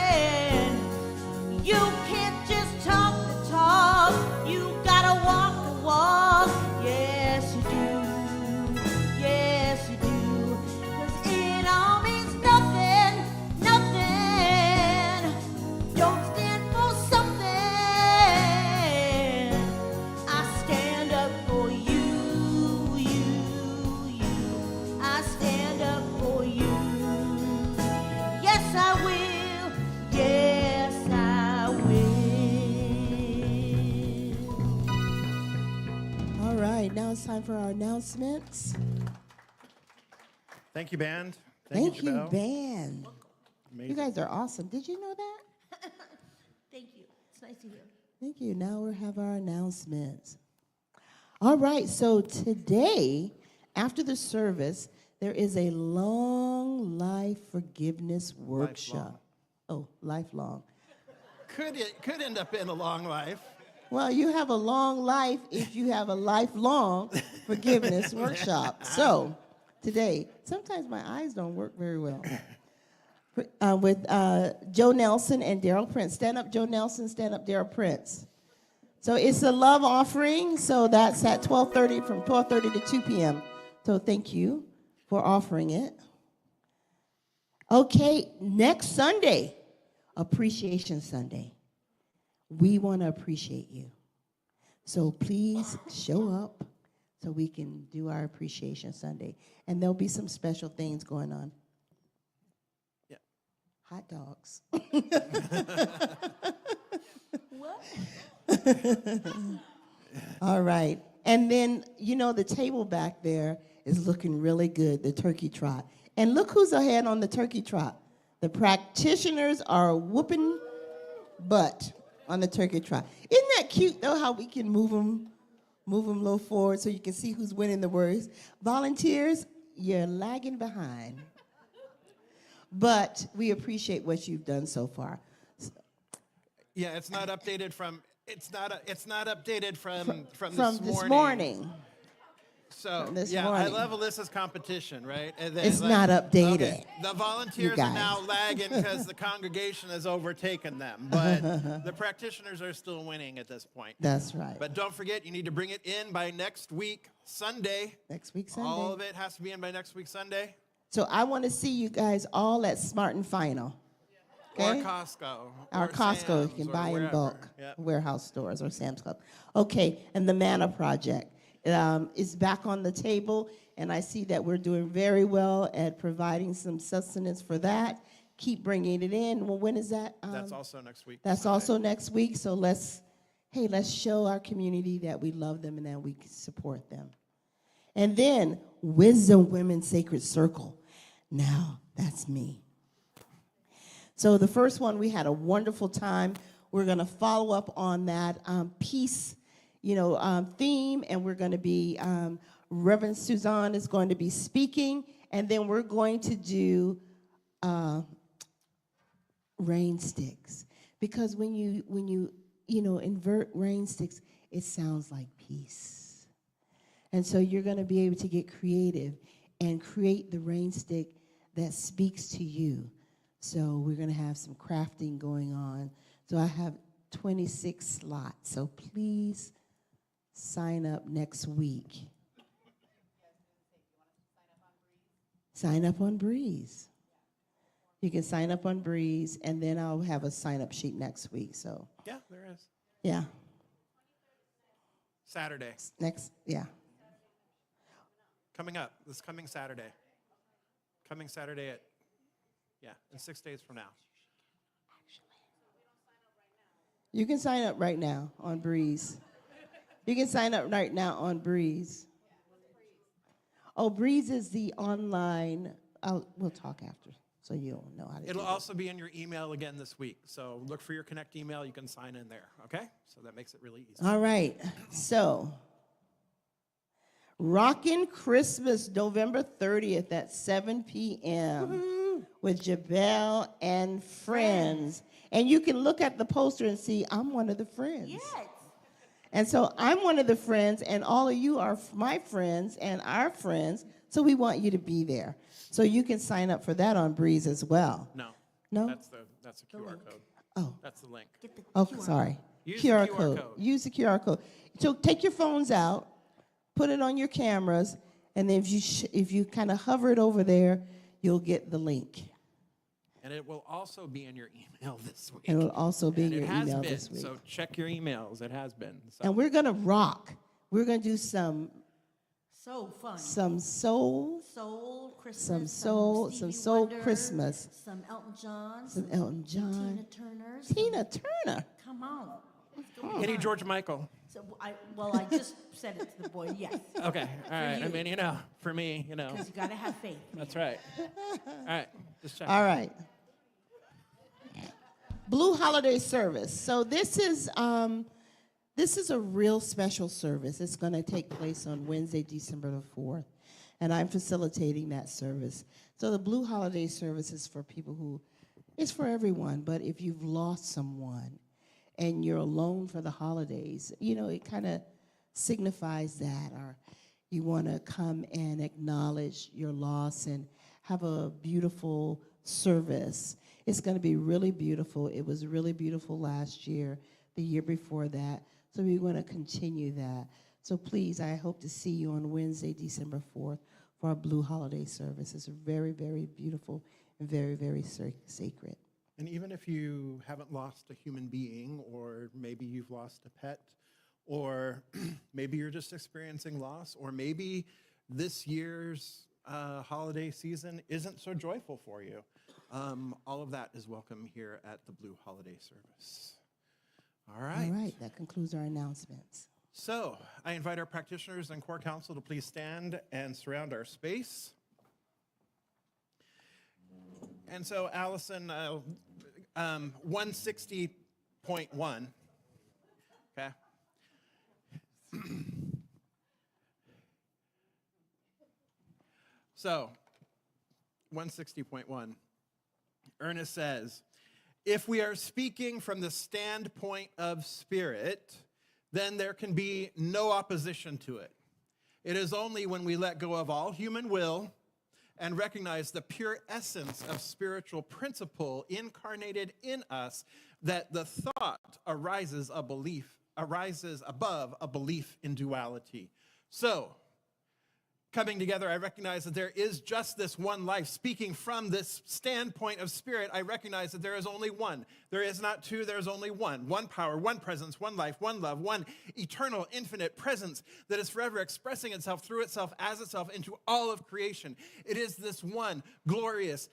You can't just talk the talk. You gotta walk the walk. Yes, you do. Yes, you do. 'Cause it all means nothing. Don't stand for something. I stand up for you. I stand up for you. Yes, I will. Yes, I will. All right, now it's time for our announcements. Thank you, band. Thank you, Jabel. band. Amazing. You guys are awesome. Did you know that? Thank you. It's nice to hear. Thank you. Now we have our announcements. All right, so today, after the service, there is a long life forgiveness workshop. Oh, lifelong. Could end up in a long life. Well, you have a long life if you have a lifelong forgiveness workshop. So, today, sometimes my eyes don't work very well. With Joe Nelson and Daryl Prince. Stand up, Joe Nelson. Stand up, Daryl Prince. So it's a love offering. So that's at 12:30, from 12:30 to 2 p.m. So thank you for offering it. Okay, next Sunday, Appreciation Sunday. We want to appreciate you. So please show up so we can do our Appreciation Sunday. And there'll be some special things going on. Yeah. Hot dogs. All right. And then, the table back there is looking really good, the turkey trot. And look who's ahead on the turkey trot. The practitioners are whooping butt on the turkey trot. Isn't that cute, though, how we can move them a little forward so you can see who's winning the race? Volunteers, you're lagging behind. But we appreciate what you've done so far. Yeah, it's not updated from This morning. So From this yeah, I morning. love Alyssa's competition, right? And then It's not updated. Okay, the volunteers are guys. now lagging because the congregation has overtaken them, but the practitioners are still winning at this point. That's right. But don't forget, you need to bring it in by next week, Sunday. Next week, Sunday. All of it has to be in by next week, Sunday. So I want to see you guys all at Smart and Final. Okay? Or Costco. Our or Costco, you Sam's, can or buy in wherever. bulk, Yep. warehouse stores or Sam's Club. Okay, and the Manna Project is back on the table, and I see that we're doing very well at providing some sustenance for that. Keep bringing it in. Well, when is that? That's also next week. That's Sunday. also next week, so let's show our community that we love them and that we support them. And then Wisdom Women Sacred Circle. Now, that's me. So the first one, we had a wonderful time. We're going to follow up on that peace, theme, and we're going to be, Reverend Suzanne is going to be speaking, and then we're going to do rain sticks. Because when you invert rain sticks, it sounds like peace. And so you're going to be able to get creative and create the rain stick that speaks to you. So we're going to have some crafting going on. So I have 26 slots. So please sign up next week. Sign up on Breeze. You can sign up on Breeze, and then I'll have a sign-up sheet next week. So Yeah, there is. yeah, Saturday. yeah. Coming up. This coming Saturday. Coming Saturday in 6 days from now. You can sign up right now on Breeze. You can sign up right now on Breeze. Oh, Breeze is the online. We'll talk after, so you'll know how to It'll do also be in your email again this week. So look for your Connect email. You can sign in there, okay? So that makes it really easy. All right. So, Rockin' Christmas, November 30th at 7 p.m. with Jabel and friends. And you can look at the poster and see I'm one of the friends. Yes. And so I'm one of the friends, and all of you are my friends and our friends, so we want you to be there. So you can sign up for that on Breeze as well. No. No? That's a QR code. Oh, That's the link. Get the oh, QR. sorry. Use the QR QR code. code. Use the QR code. So take your phones out, put it on your cameras, and then if you kind of hover it over there, you'll get the link. And it will also be in your email this week. And it'll also be in And your it has email been, this week. so check your emails. It has been. So. And we're gonna rock. We're gonna do some So fun. soul, Soul Christmas. some soul Stevie Wonder, Christmas, Some Elton John. some Elton John, Tina Turner. Tina Turner. Come on. Let's go. Any George Michael? So I just said it to the boy. Yes. Okay, all right. you. I mean, for me, Because you gotta have faith. Man. that's right. All right, just check. All right. Blue Holiday Service. So this is a real special service. It's going to take place on Wednesday, December the 4th, and I'm facilitating that service. So the Blue Holiday Service is for people who, it's for everyone, but if you've lost someone and you're alone for the holidays, it kind of signifies that, or you want to come and acknowledge your loss and have a beautiful service. It's going to be really beautiful. It was really beautiful last year, the year before that. So we want to continue that. So please, I hope to see you on Wednesday, December 4th for our Blue Holiday service. It's very, very beautiful and very, very sacred. And even if you haven't lost a human being, or maybe you've lost a pet, or maybe you're just experiencing loss, or maybe this year's holiday season isn't so joyful for you, all of that is welcome here at the Blue Holiday Service. All right. All right, that concludes our announcements. So I invite our practitioners and core council to please stand and surround our space. And so, Allison, 160.1, okay? So, 160.1, Ernest says, if we are speaking from the standpoint of spirit, then there can be no opposition to it. It is only when we let go of all human will and recognize the pure essence of spiritual principle incarnated in us that the thought arises above a belief in duality. So, coming together, I recognize that there is just this one life. Speaking from this standpoint of spirit, I recognize that there is only one. There is not two, there is only one. One power, one presence, one life, one love, one eternal, infinite presence that is forever expressing itself through itself, as itself, into all of creation. It is this one glorious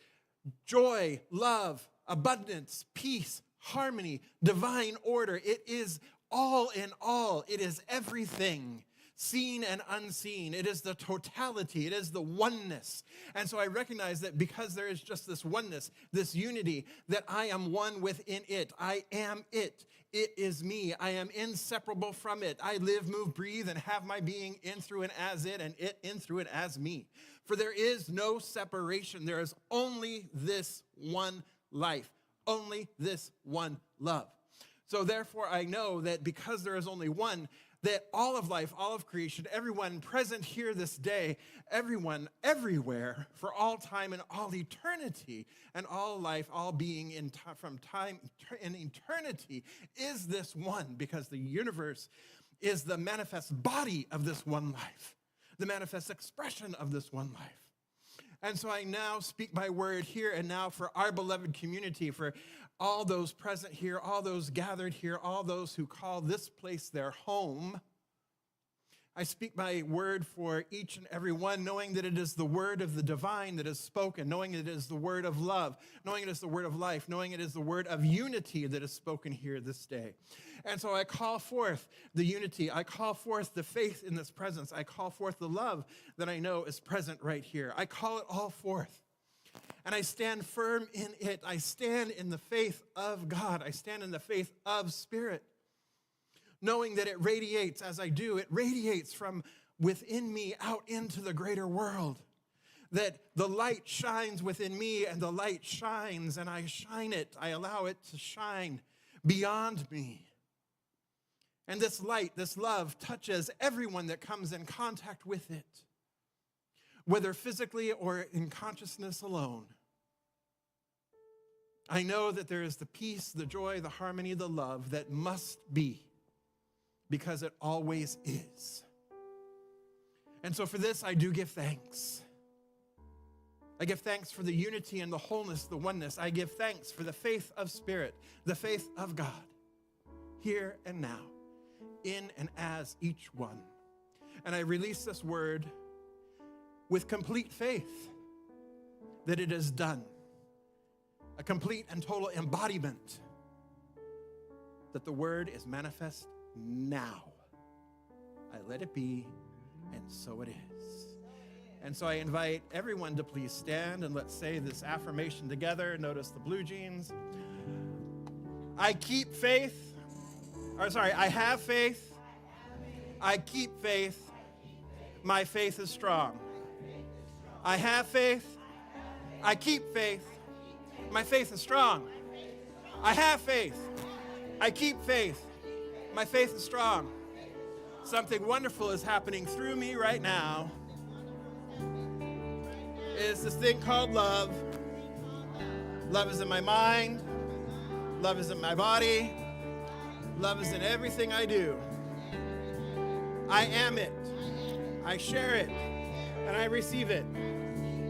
joy, love, abundance, peace, harmony, divine order. It is all in all. It is everything, seen and unseen. It is the totality. It is the oneness. And so I recognize that because there is just this oneness, this unity, that I am one within it. I am it. It is me. I am inseparable from it. I live, move, breathe, and have my being in, through, and as it, and it in, through, and as me. For there is no separation. There is only this one life, only this one love. So therefore I know that because there is only one, that all of life, all of creation, everyone present here this day, everyone, everywhere, for all time and all eternity, and all life, all being from time and eternity, is this one, because the universe is the manifest body of this one life, the manifest expression of this one life. And so I now speak my word here and now for our beloved community, for all those present here, all those gathered here, all those who call this place their home. I speak my word for each and every one, knowing that it is the word of the divine that is spoken, knowing it is the word of love, knowing it is the word of life, knowing it is the word of unity that is spoken here this day. And so I call forth the unity. I call forth the faith in this presence. I call forth the love that I know is present right here. I call it all forth. And I stand firm in it. I stand in the faith of God. I stand in the faith of Spirit, knowing that it radiates as I do. It radiates from within me out into the greater world. That the light shines within me, and the light shines, and I shine it. I allow it to shine beyond me. And this light, this love, touches everyone that comes in contact with it, whether physically or in consciousness alone. I know that there is the peace, the joy, the harmony, the love that must be, because it always is. And so for this, I do give thanks. I give thanks for the unity and the wholeness, the oneness. I give thanks for the faith of Spirit, the faith of God, here and now, in and as each one. And I release this word with complete faith that it is done, a complete and total embodiment that the word is manifest now. I let it be, and so it is. And so I invite everyone to please stand, and let's say this affirmation together. Notice the blue jeans. I keep faith. I have faith. I keep faith. My faith is strong. I have faith. I keep faith. My faith is strong. I have faith. I keep faith. My faith is strong. Something wonderful is happening through me right now. It is this thing called love. Love is in my mind. Love is in my body. Love is in everything I do. I am it. I share it. And I receive it.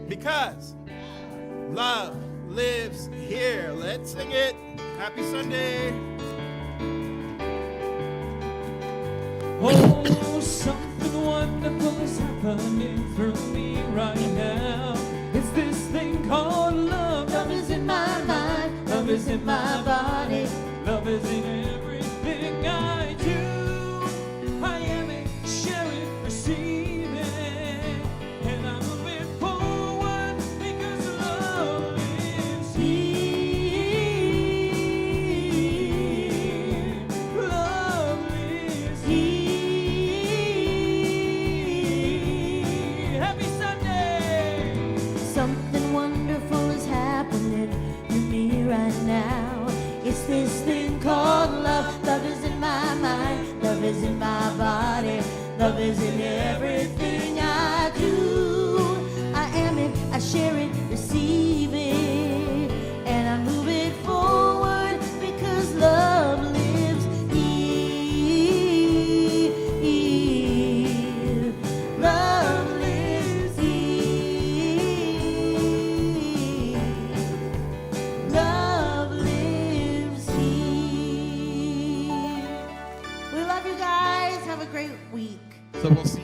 Because love lives here. Let's sing it. Happy Sunday. Oh, something wonderful is happening through me right now. It's this thing called love. Love is in my mind, love is in my body. Love is in everything I do. I am it, share it, receive it. And I'm moving forward because love lives here. Love lives here. Happy Sunday. Something wonderful is happening to me right now. It's this thing called love. Love is in my mind, love is in my body. Love is in everything I do. I am it, I share it, receive it. And I move it forward because love lives here. Love lives here. Love lives here. We love you guys. Have a great week. So we'll see